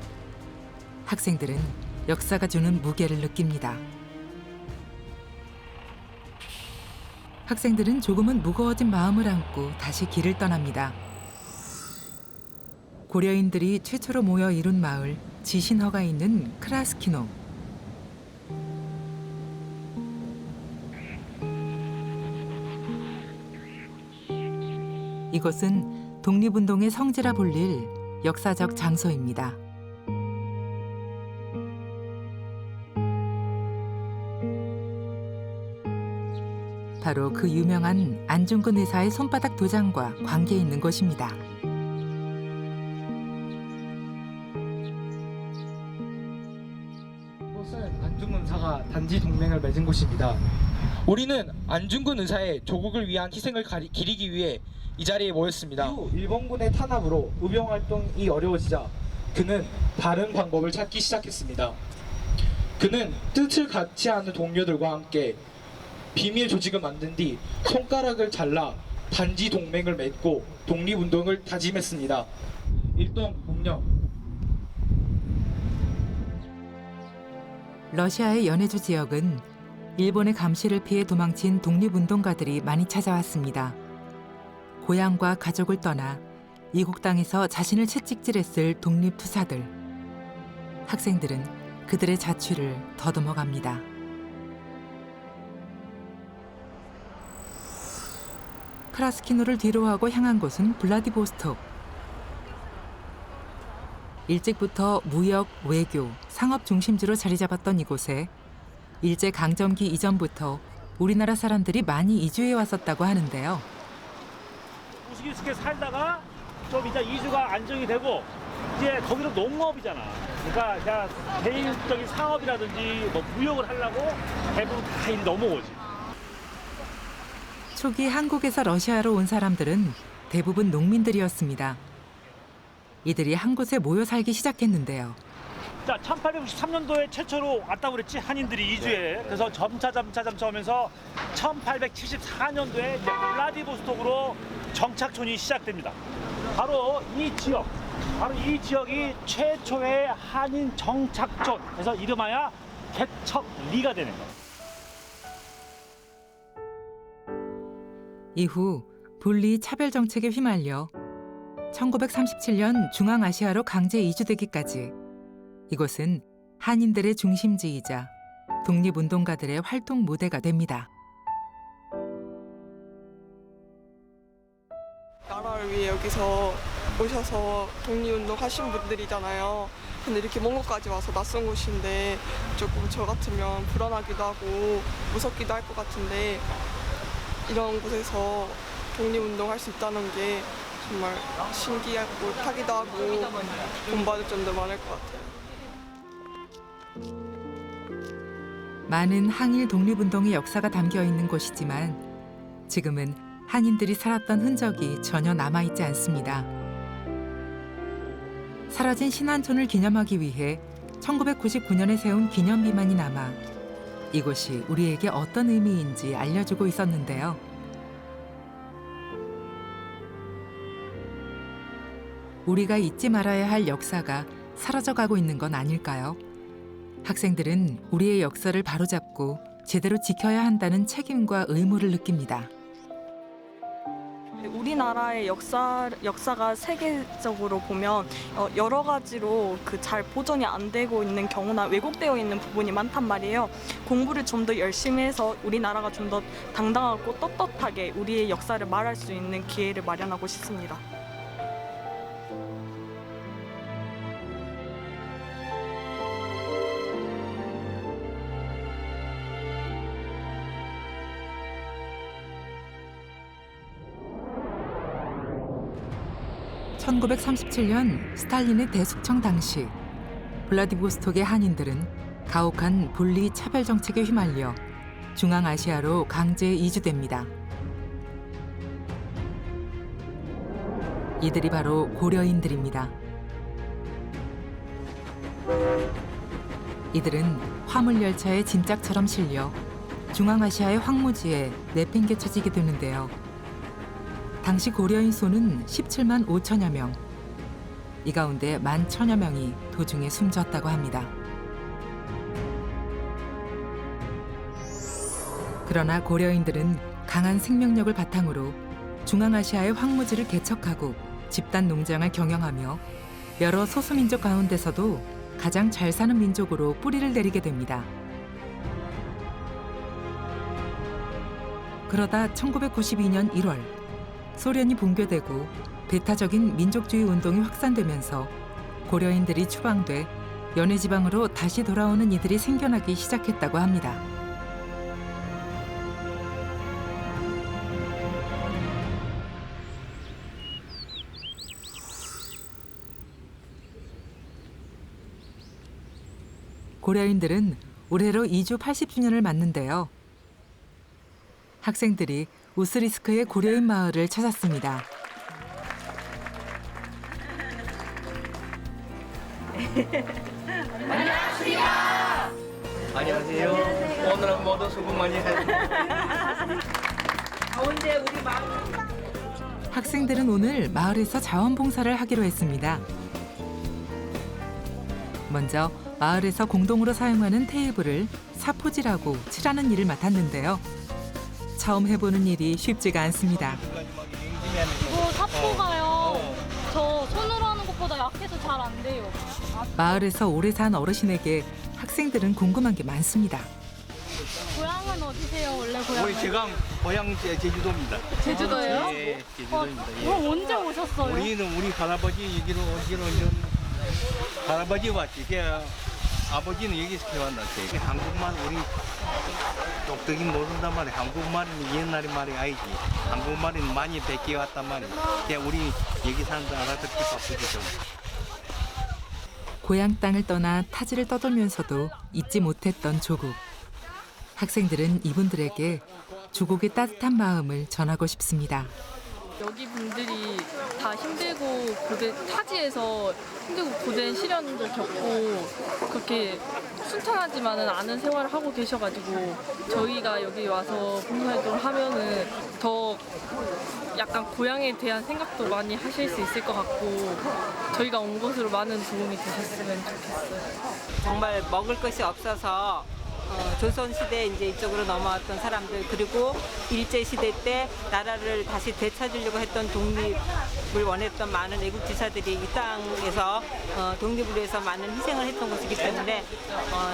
학생들은 역사가 주는 무게를 느낍니다. 학생들은 조금은 무거워진 마음을 안고 다시 길을 떠납니다. 고려인들이 최초로 모여 이룬 마을 지신허가 있는 크라스키노. 이곳은 독립운동의 성지라 불릴 역사적 장소입니다. 바로 그 유명한 안중근 의사의 손바닥 도장과 관계 있는 곳입니다. 이곳은 안중근 의사가 단지 동맹을 맺은 곳입니다. 우리는 안중근 의사의 조국을 위한 희생을 기리기 위해 이 자리에 모였습니다. 이후 일본군의 탄압으로 의병 활동이 어려워지자 그는 다른 방법을 찾기 시작했습니다. 그는 뜻을 같이 하는 동료들과 함께 비밀 조직을 만든 뒤 손가락을 잘라 단지 동맹을 맺고 독립운동을 다짐했습니다. 일동 문명. 러시아의 연해주 지역은 일본의 감시를 피해 도망친 독립운동가들이 많이 찾아왔습니다. 고향과 가족을 떠나 이국 땅에서 자신을 채찍질했을 독립투사들. 학생들은 그들의 자취를 더듬어갑니다. 크라스키노를 뒤로하고 향한 곳은 블라디보스톡. 일찍부터 무역, 외교, 상업 중심지로 자리 잡았던 이곳에 일제강점기 이전부터 우리나라 사람들이 많이 이주해 왔었다고 하는데요. 우스갯수개 살다가 좀 이제 이주가 안정이 되고 이제 거기는 농업이잖아. 그러니까 그냥 개인적인 사업이라든지 뭐 무역을 하려고 대부분 다 넘어오지. 초기 한국에서 러시아로 온 사람들은 대부분 농민들이었습니다. 이들이 한 곳에 모여 살기 시작했는데요. 자, 1863년도에 최초로 왔다고 그랬지, 한인들이 이주해. 그래서 점차 오면서 1874년도에 이제 블라디보스톡으로 정착촌이 시작됩니다. 바로 이 지역이 최초의 한인 정착촌. 그래서 이름하여 개척리가 되는 거예요. 이후 분리 차별 정책에 휘말려 1937년 중앙아시아로 강제 이주되기까지 이곳은 한인들의 중심지이자 독립운동가들의 활동 무대가 됩니다. 나라를 위해 여기서 오셔서 독립운동 하신 분들이잖아요. 근데 이렇게 먼 곳까지 와서 낯선 곳인데 조금 저 같으면 불안하기도 하고 무섭기도 할 것 같은데 이런 곳에서 독립운동 할 수 있다는 게 정말 신기하고 타기도 하고 본받을 점도 많을 것 같아요. 많은 항일 독립운동의 역사가 담겨 있는 곳이지만 지금은 한인들이 살았던 흔적이 전혀 남아있지 않습니다. 사라진 신안촌을 기념하기 위해 1999년에 세운 기념비만이 남아 이곳이 우리에게 어떤 의미인지 알려주고 있었는데요. 우리가 잊지 말아야 할 역사가 사라져가고 있는 건 아닐까요? 학생들은 우리의 역사를 바로잡고 제대로 지켜야 한다는 책임과 의무를 느낍니다. 우리나라의 역사가 세계적으로 보면 여러 가지로 잘 보존이 안 되고 있는 경우나 왜곡되어 있는 부분이 많단 말이에요. 공부를 좀 더 열심히 해서 우리나라가 좀 더 당당하고 떳떳하게 우리의 역사를 말할 수 있는 기회를 마련하고 싶습니다. (1937년) 스탈린의 대숙청 당시 블라디보스톡의 한인들은 가혹한 분리 차별 정책에 휘말려 중앙아시아로 강제 이주됩니다. 이들이 바로 고려인들입니다. 이들은 화물열차에 짐짝처럼 실려 중앙아시아의 황무지에 내팽개쳐지게 되는데요. 당시 고려인 수는 17만 5천여 명. 이 가운데 11,000여 명이 도중에 숨졌다고 합니다. 그러나 고려인들은 강한 생명력을 바탕으로 중앙아시아의 황무지를 개척하고 집단 농장을 경영하며 여러 소수민족 가운데서도 가장 잘 사는 민족으로 뿌리를 내리게 됩니다. 그러다 1992년 1월 소련이 붕괴되고 배타적인 민족주의 운동이 확산되면서 고려인들이 추방돼 연해지방으로 다시 돌아오는 이들이 생겨나기 시작했다고 합니다. 고려인들은 올해로 이주 80주년을 맞는데요. 학생들이 우스리스크의 고려인 마을을 찾았습니다. 안녕하세요. 오늘은 모두 수고 많이 했습니다. 가운데 우리 마을 학생들은 오늘 마을에서 자원봉사를 하기로 했습니다. 먼저 마을에서 공동으로 사용하는 테이블을 사포질하고 칠하는 일을 맡았는데요. 처음 해보는 일이 쉽지가 않습니다. 이거 사포가요. 저 손으로 하는 것보다 약해서 잘 안 돼요. 마을에서 오래 산 어르신에게 학생들은 궁금한 게 많습니다. 고향은 어디세요? 원래 고향? 우리 고향 제주도입니다. 제주도예요? 예, 제주도입니다. 예. 그럼 언제 오셨어요? 우리는 우리 할아버지 여기로 할아버지 왔지. 아버지는 여기서 태어났어요. 한국말 우리 똑똑히 모른단 말이야. 한국말은 옛날 말이 아니지. 한국말은 많이 베껴 왔단 말이야. 그냥 우리 여기 사람들 알아듣기 바쁘지 좀. 고향 땅을 떠나 타지를 떠돌면서도 잊지 못했던 조국. 학생들은 이분들에게 조국의 따뜻한 마음을 전하고 싶습니다. 여기 분들이 다 힘들고 타지에서 힘들고 고된 시련을 겪고 그렇게 순탄하지만은 않은 생활을 하고 계셔가지고 저희가 여기 와서 봉사활동을 하면은 더 약간 고향에 대한 생각도 많이 하실 수 있을 것 같고 저희가 온 것으로 많은 도움이 되셨으면 좋겠어요. 정말 먹을 것이 없어서 조선시대 이제 이쪽으로 넘어왔던 사람들 그리고 일제시대 때 나라를 다시 되찾으려고 했던 독립을 원했던 많은 애국지사들이 이 땅에서 독립을 위해서 많은 희생을 했던 곳이기 때문에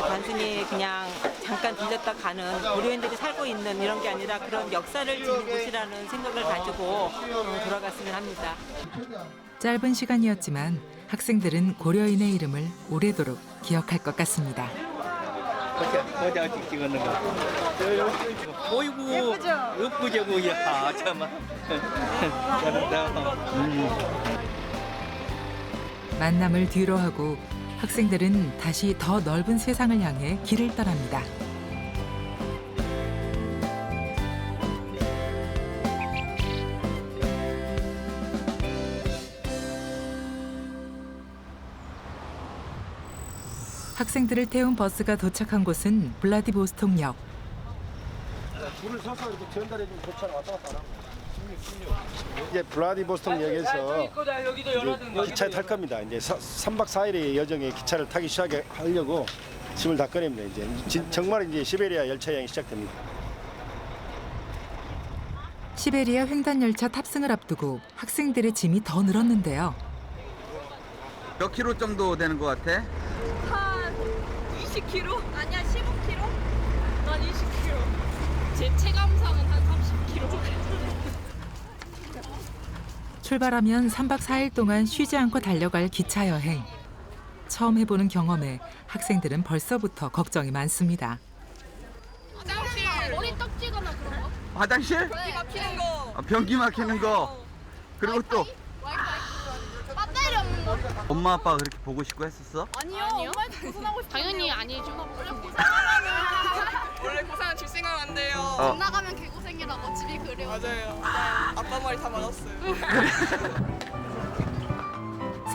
단순히 그냥 잠깐 들렸다 가는 고려인들이 살고 있는 이런 게 아니라 그런 역사를 지닌 곳이라는 생각을 가지고 돌아갔으면 합니다. 짧은 시간이었지만 학생들은 고려인의 이름을 오래도록 기억할 것 같습니다. 보자 찍는 거. 어이구 예쁘죠? 야 참아. 잘한다. 만남을 뒤로 하고 학생들은 다시 더 넓은 세상을 향해 길을 떠납니다. 학생들을 태운 버스가 도착한 곳은 블라디보스톡역. 줄을 서서 이렇게 전달해 주면 도착 왔다 갔다 하는 거예요. 이제 블라디보스톡역에서 이제 기차에 탈 겁니다. 이제 3박 4일의 여정에 기차를 타기 시작하려고 짐을 다 꺼냅니다. 이제 정말 이제 시베리아 열차 여행이 시작됩니다. 시베리아 횡단 열차 탑승을 앞두고 학생들의 짐이 더 늘었는데요. 몇 킬로 정도 되는 것 같아? 한 20kg? 아니야 15kg? 난 20kg. 제 체감상은 한 30kg. 출발하면 3박 4일 동안 쉬지 않고 달려갈 기차 여행. 처음 해보는 경험에 학생들은 벌써부터 걱정이 많습니다. 화장실 머리 떡지거나 그런 거? 화장실? 변기 막히는 거. 변기 막히는 거. 그리고 또 배터리 없는 거. 엄마 아빠가 그렇게 보고 싶고 했었어? 아니요. 엄마한테 고생하고 싶어. 당연히 아니죠. 원래 고생은 질 생각 안 돼요. 집 나가면 개고생이라고 집이 그래요. 맞아요. 아빠 말이 다 맞았어요.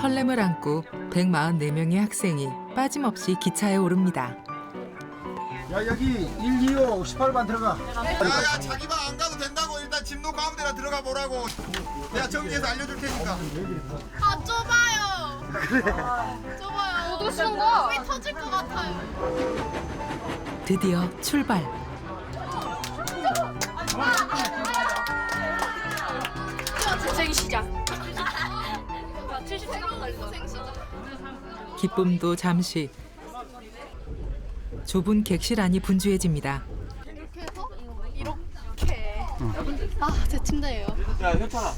설렘을 안고 144명의 학생이 빠짐없이 기차에 오릅니다. 야 여기 1, 2호 18반 들어가. 야야 자기 방 안 가도 된다고 일단 집 놓고 아무 데나 들어가 보라고. 내가 정리해서 알려줄 테니까. 아 좁아요. 좁아요. 못 오시는 거야? 왜 터질 것 같아요. 드디어 출발. 고생 시작. 70시간 걸려. 고생 시작. 기쁨도 잠시. 좁은 객실 안이 분주해집니다. 이렇게 해서 이렇게. 아, 제 침대예요. 야 현찬아.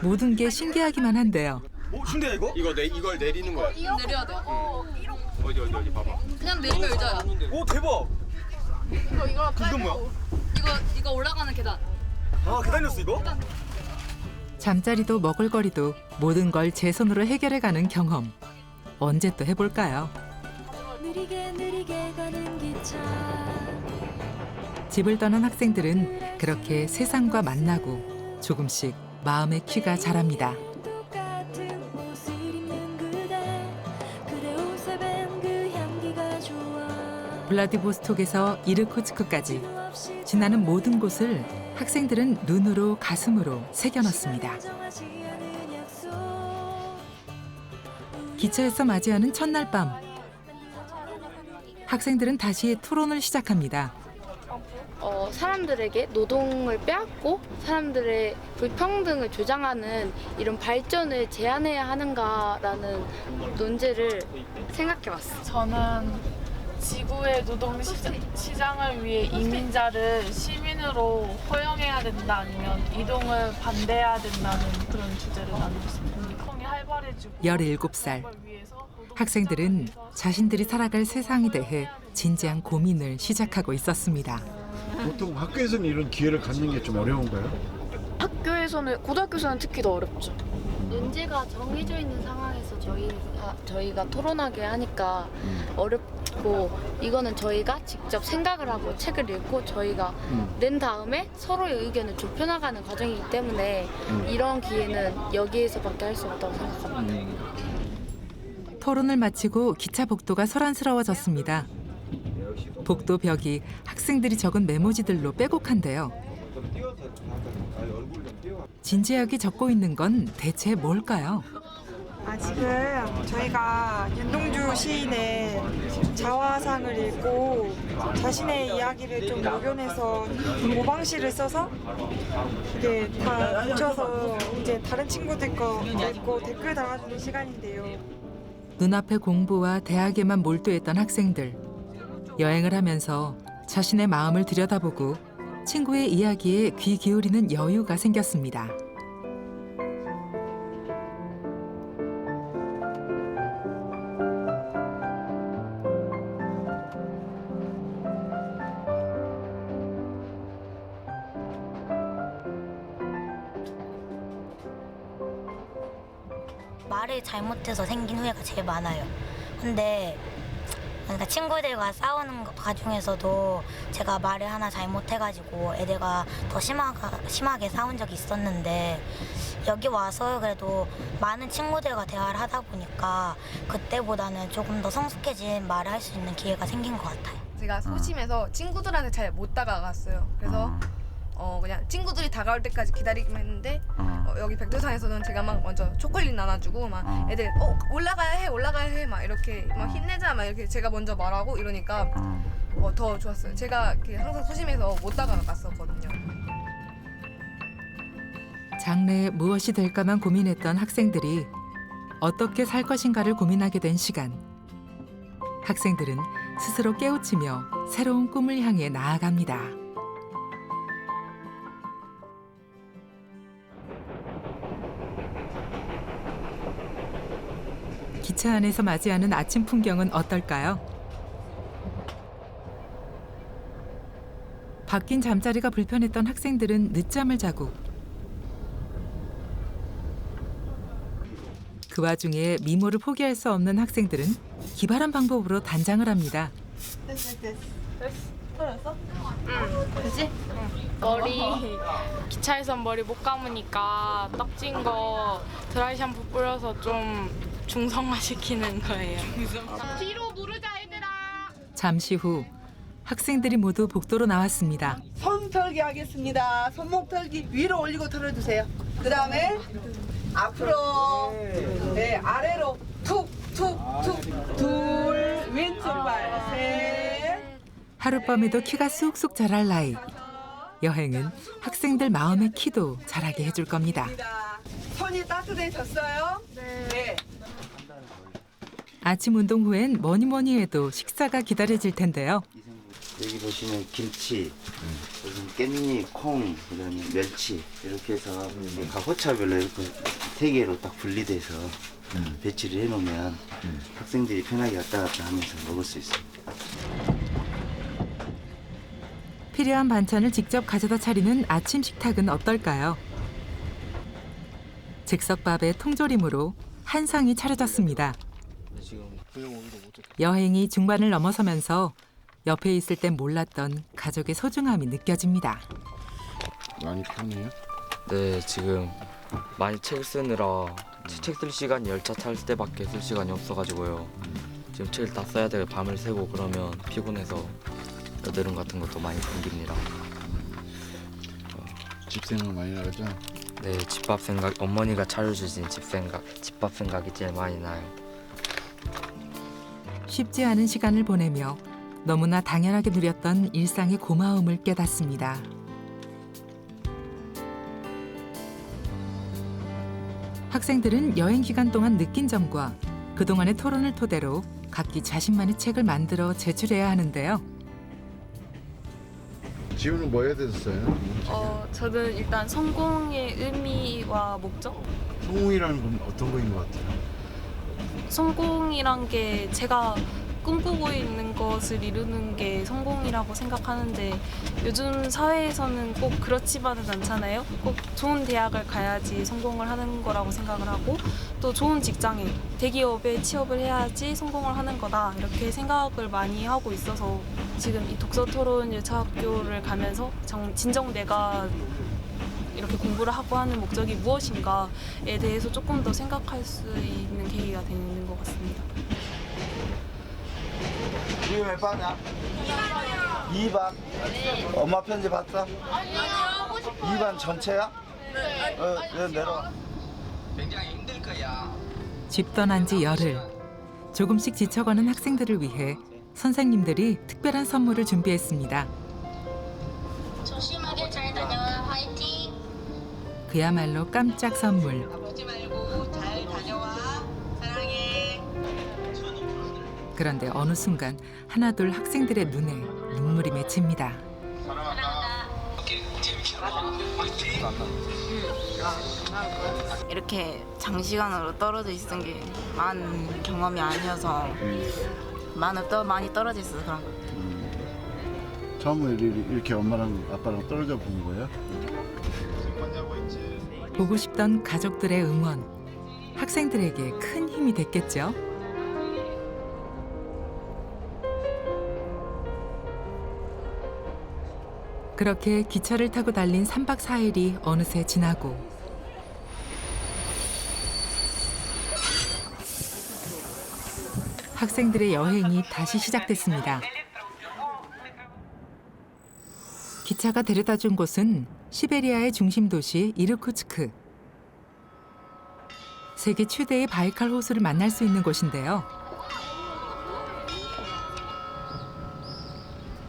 모든 게 신기하기만 한데요. 침대야 이거? 이걸 내리는 거야. 내려야 돼. 어디 봐봐. 그냥 내리면 의자야. 오 대박. 이거 이건 뭐야? 이거 올라가는 계단. 아 계단이었어 이거? 잠자리도 먹을거리도 모든 걸 제 손으로 해결해가는 경험. 언제 또 해볼까요? 느리게 가는 기차. 집을 떠난 학생들은 그렇게 세상과 만나고 조금씩 마음의 키가 자랍니다. 똑같은 옷을 입는 그대 옷에 밴 그 향기가 좋아. 블라디보스톡에서 이르쿠츠크까지 지나는 모든 곳을 학생들은 눈으로 가슴으로 새겨넣습니다. 기차에서 맞이하는 첫날 밤. 학생들은 다시 토론을 시작합니다. 사람들에게 노동을 빼앗고 사람들의 불평등을 조장하는 이런 발전을 제한해야 하는가라는 논제를 생각해봤어요. 저는 지구의 노동 시장을 위해 이민자를 시민으로 허용해야 된다 아니면 이동을 반대해야 된다는 그런 주제를 나눴습니다. 17살. 학생들은 자신들이 살아갈 세상에 대해 진지한 고민을 시작하고 있었습니다. 보통 학교에서는 이런 기회를 갖는 게 좀 어려운가요? 학교에서는 고등학교에서는 특히 더 어렵죠. 문제가 정해져 있는 상황에서 저희가 토론하게 하니까 어렵고 이거는 저희가 직접 생각을 하고 책을 읽고 저희가 낸 다음에 서로의 의견을 좁혀나가는 과정이기 때문에 이런 기회는 여기에서밖에 할 수 없다고 생각합니다. 토론을 마치고 기차 복도가 소란스러워졌습니다. 복도 벽이 학생들이 적은 메모지들로 빼곡한데요. 진지하게 적고 있는 건 대체 뭘까요? 지금 저희가 윤동주 시인의 자화상을 읽고 자신의 이야기를 좀 녹여내서 모방시를 써서 이게 다 붙여서 이제 다른 친구들 거 읽고 댓글 달아주는 시간인데요. 눈앞의 공부와 대학에만 몰두했던 학생들. 여행을 하면서 자신의 마음을 들여다보고 친구의 이야기에 귀 기울이는 여유가 생겼습니다. 말을 잘못해서 생긴 후회가 제일 많아요. 근데 그러니까 친구들과 싸우는 과정에서도 제가 말을 하나 잘못해가지고 애들과 더 심하게 싸운 적이 있었는데 여기 와서 그래도 많은 친구들과 대화를 하다 보니까 그때보다는 조금 더 성숙해진 말을 할 수 있는 기회가 생긴 것 같아요. 제가 소심해서 친구들한테 잘 못 다가갔어요. 그래서 그냥 친구들이 다가올 때까지 기다리기만 했는데 여기 백두산에서는 제가 막 먼저 초콜릿 나눠주고 막 애들 올라가야 해 막 이렇게 막 힘내자 막 이렇게 제가 먼저 말하고 이러니까 더 좋았어요. 제가 항상 소심해서 못 다가갔었거든요. 장래에 무엇이 될까만 고민했던 학생들이 어떻게 살 것인가를 고민하게 된 시간. 학생들은 스스로 깨우치며 새로운 꿈을 향해 나아갑니다. 기차 안에서 맞이하는 아침 풍경은 어떨까요? 바뀐 잠자리가 불편했던 학생들은 늦잠을 자고 그 와중에 미모를 포기할 수 없는 학생들은 기발한 방법으로 단장을 합니다. 됐어. 털었어? 응. 그지? 머리 기차에선 머리 못 감으니까 떡진 거 드라이 샴푸 뿌려서 좀 중성화 시키는 거예요. 뒤로 누르자 얘들아. 잠시 후 학생들이 모두 복도로 나왔습니다. 손 털기 하겠습니다. 손목 털기 위로 올리고 털어주세요. 그 다음에 앞으로 네 아래로 툭툭툭 둘 왼쪽 발 셋. 하룻밤에도 키가 쑥쑥 자랄 나이. 여행은 학생들 마음의 키도 자라게 해줄 겁니다. 손이 따뜻해졌어요? 네. 아침 운동 후엔 뭐니 해도 식사가 기다려질 텐데요. 여기 보시면 김치, 깻잎, 콩, 그다음에 멸치 이렇게 해서 각 호차별로 이렇게 3개로 딱 분리돼서 배치를 해놓으면 학생들이 편하게 왔다 갔다 하면서 먹을 수 있습니다. 필요한 반찬을 직접 가져다 차리는 아침 식탁은 어떨까요? 즉석밥에 통조림으로 한 상이 차려졌습니다. 여행이 중반을 넘어서면서 옆에 있을 땐 몰랐던 가족의 소중함이 느껴집니다. 많이 편해요? 네, 지금 많이 책 쓰느라 책 쓸 시간이 열차 탈 때밖에 쓸 시간이 없어가지고요. 지금 책을 다 써야 돼 밤을 새고 그러면 피곤해서 여드름 같은 것도 많이 생깁니다. 집 생각 많이 나죠? 네, 집밥 생각, 어머니가 차려주신 집밥 생각이 제일 많이 나요. 쉽지 않은 시간을 보내며 너무나 당연하게 누렸던 일상의 고마움을 깨닫습니다. 학생들은 여행 기간 동안 느낀 점과 그동안의 토론을 토대로 각기 자신만의 책을 만들어 제출해야 하는데요. 지우는 뭐 해야 됐어요? 저는 일단 성공의 의미와 목적? 성공이라는 건 어떤 거인 것 같아요? 성공이란 게 제가 꿈꾸고 있는 것을 이루는 게 성공이라고 생각하는데 요즘 사회에서는 꼭 그렇지만은 않잖아요. 꼭 좋은 대학을 가야지 성공을 하는 거라고 생각을 하고 또 좋은 직장에 대기업에 취업을 해야지 성공을 하는 거다 이렇게 생각을 많이 하고 있어서 지금 이 독서토론 열차학교를 가면서 진정 내가 이렇게 공부를 하고 하는 목적이 무엇인가에 대해서 조금 더 생각할 수 있는 계기가 되는 것 같습니다. 우리 몇 반이야? 2반. 엄마 편지 봤어? 아니요, 하고 싶어요. 2반 전체야? 네. 내려와. 굉장히 힘들 거야. 집 떠난 지 열흘. 조금씩 지쳐가는 학생들을 위해 선생님들이 특별한 선물을 준비했습니다. 조심하게 잘 다녀와. 화이팅. 그야말로 깜짝 선물. 아프지 말고 잘 다녀와. 사랑해. 그런데 어느 순간 하나둘 학생들의 눈에 눈물이 맺힙니다. 이렇게 장시간으로 떨어져 있은 게 많은 경험이 아니어서 많이 떨어져 있어서 그런 것 같아요. 처음에 이렇게 엄마랑 아빠랑 떨어져 본 거예요? 보고 싶던 가족들의 응원, 학생들에게 큰 힘이 됐겠죠. 그렇게 기차를 타고 달린 3박 4일이 어느새 지나고 학생들의 여행이 다시 시작됐습니다. 기차가 데려다 준 곳은 시베리아의 중심 도시 이르쿠츠크. 세계 최대의 바이칼 호수를 만날 수 있는 곳인데요.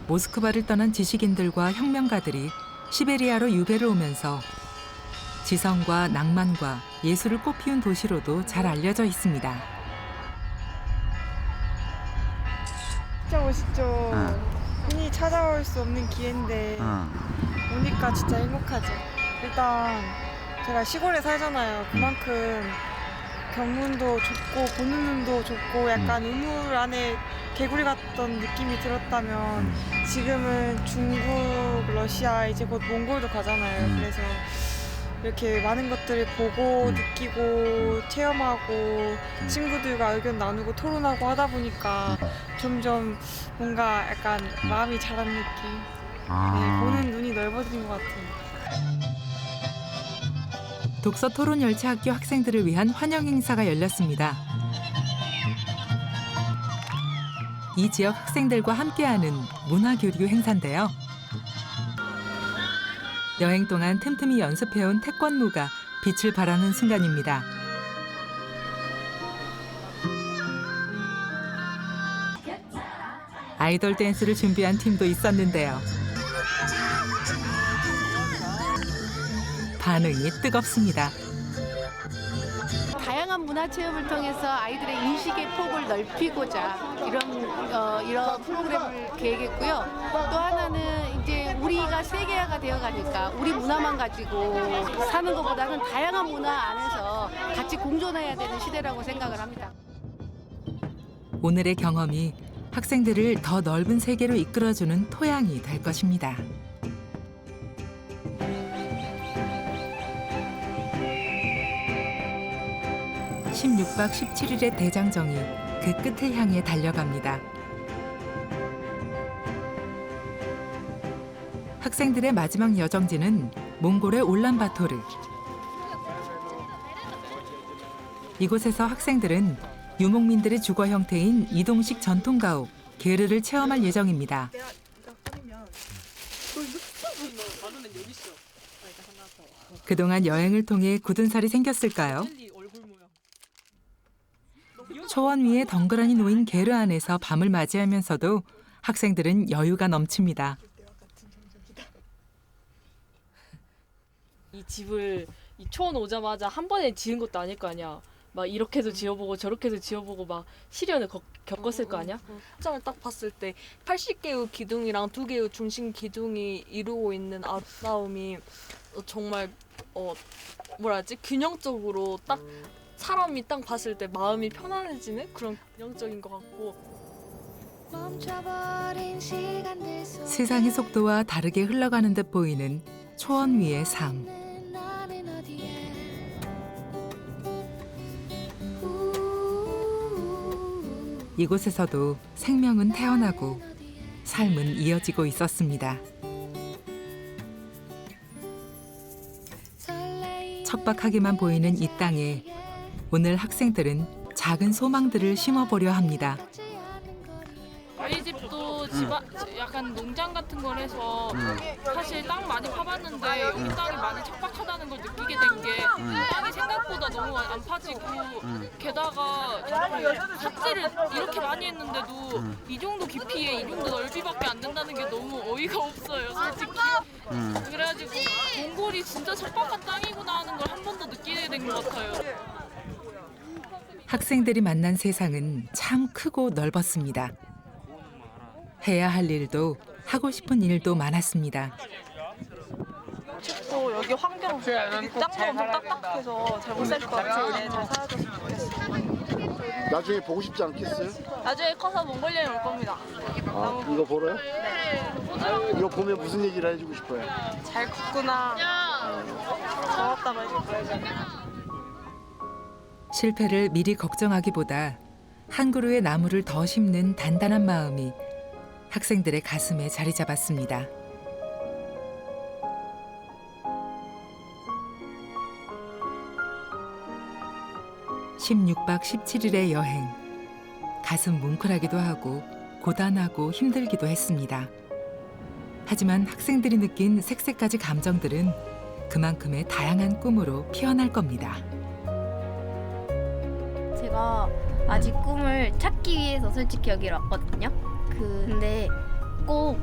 모스크바를 떠난 지식인들과 혁명가들이 시베리아로 유배를 오면서 지성과 낭만과 예술을 꽃피운 도시로도 잘 알려져 있습니다. 진짜 멋있죠. 흔히 찾아올 수 없는 기회인데 오니까 진짜 행복하죠. 일단 제가 시골에 살잖아요. 그만큼 경운도 좋고 보는 눈도 좋고 약간 우물 안에 개구리 같던 느낌이 들었다면 지금은 중국, 러시아, 이제 곧 몽골도 가잖아요. 그래서 이렇게 많은 것들을 보고 느끼고 체험하고 친구들과 의견 나누고 토론하고 하다 보니까 점점 뭔가 약간 마음이 자란 느낌. 네, 보는 눈이 넓어진 것 같아요. 독서 토론 열차 학교 학생들을 위한 환영 행사가 열렸습니다. 이 지역 학생들과 함께하는 문화교류 행사인데요. 여행 동안 틈틈이 연습해온 태권무가 빛을 발하는 순간입니다. 아이돌 댄스를 준비한 팀도 있었는데요. 반응이 뜨겁습니다. 다양한 문화 체험을 통해서 아이들의 인식의 폭을 넓히고자 이런 프로그램을 계획했고요. 또 하나는 이제 우리가 세계화가 되어가니까 우리 문화만 가지고 사는 것보다는 다양한 문화 안에서 같이 공존해야 되는 시대라고 생각을 합니다. 오늘의 경험이 학생들을 더 넓은 세계로 이끌어주는 토양이 될 것입니다. (16박 17일의) 대장정이 그 끝을 향해 달려갑니다. 학생들의 마지막 여정지는 몽골의 울란바토르. 이곳에서 학생들은 유목민들의 주거 형태인 이동식 전통가옥 게르를 체험할 예정입니다. 그동안 여행을 통해 굳은 살이 생겼을까요? 초원 위에 덩그러니 놓인 게르 안에서 밤을 맞이하면서도 학생들은 여유가 넘칩니다. 이 집을 이 초원 오자마자 한 번에 지은 것도 아닐 거 아니야. 막 이렇게도 지어보고 저렇게도 지어보고 막 시련을 겪었을 거 아니야? 현장을 딱 봤을 때 80개의 기둥이랑 2개의 중심 기둥이 이루고 있는 아름다움이 정말 뭐라 하지? 균형적으로 딱 사람이 딱 봤을 때 마음이 편안해지는 그런 균형적인 것 같고 세상의 속도와 다르게 흘러가는 듯 보이는 초원 위의 삶. 이곳에서도 생명은 태어나고 삶은 이어지고 있었습니다. 척박하게만 보이는 이 땅에 오늘 학생들은 작은 소망들을 심어보려 합니다. 저희 집도 약간 농장 같은 걸 해서 사실 땅 많이 파봤는데 여기 땅이 많이 척박하다는 걸 느끼게 된 게 땅이 생각보다 너무 안 파지고 게다가 삽질을 이렇게 많이 했는데도 이 정도 깊이에 이 정도 넓이밖에 안 된다는 게 너무 어이가 없어요, 솔직히. 그래가지고 몽골이 진짜 척박한 땅이구나 하는 걸 한 번 더 느끼게 된 것 같아요. 학생들이 만난 세상은 참 크고 넓었습니다. 해야 할 일도 하고 싶은 일도 많았습니다. 또 여기 환경 여기 땅도 엄청 딱딱해서 잘 못 살 것 같은데 잘 살아줬으면 좋겠어요. 나중에 보고 싶지 않겠어요? 나중에 커서 몽골리아에 올 겁니다. 아, 이거 보러요? 네. 이거 보면 무슨 얘기를 해주고 싶어요? 잘 컸구나. 고맙다고 해줄 거예요. 실패를 미리 걱정하기보다 한 그루의 나무를 더 심는 단단한 마음이 학생들의 가슴에 자리 잡았습니다. (16박 17일의) 여행. 가슴 뭉클하기도 하고 고단하고 힘들기도 했습니다. 하지만 학생들이 느낀 색색까지 감정들은 그만큼의 다양한 꿈으로 피어날 겁니다. 제가 아직 꿈을 찾기 위해서 솔직히 여기로 왔거든요. 근데 꼭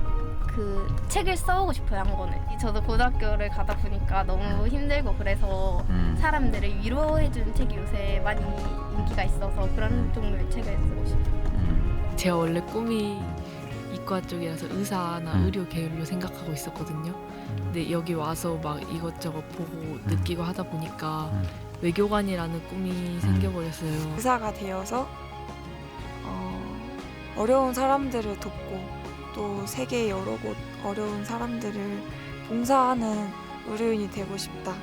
그 책을 써오고 싶어요, 한 권을. 저도 고등학교를 가다 보니까 너무 힘들고 그래서 사람들을 위로해주는 책이 요새 많이 인기가 있어서 그런 종류의 책을 쓰고 싶어요. 제가 원래 꿈이 이과 쪽이라서 의사나 의료 계열로 생각하고 있었거든요. 근데 여기 와서 막 이것저것 보고 느끼고 하다 보니까 외교관이라는 꿈이 생겨버렸어요. 의사가 되어서 어려운 사람들을 돕고 또 세계 여러 곳 어려운 사람들을 봉사하는 의료인이 되고 싶다.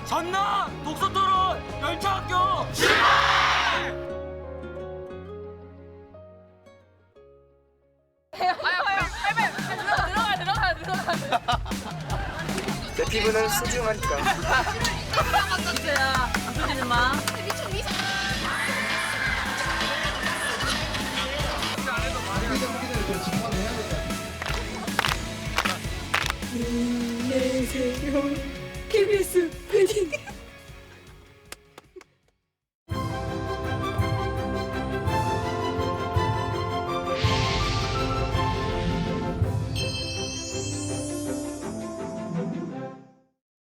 전남 독서토론 열차학교 출발! 내 피부는 소중하니까. 이제야 아프지는 마. 내 생명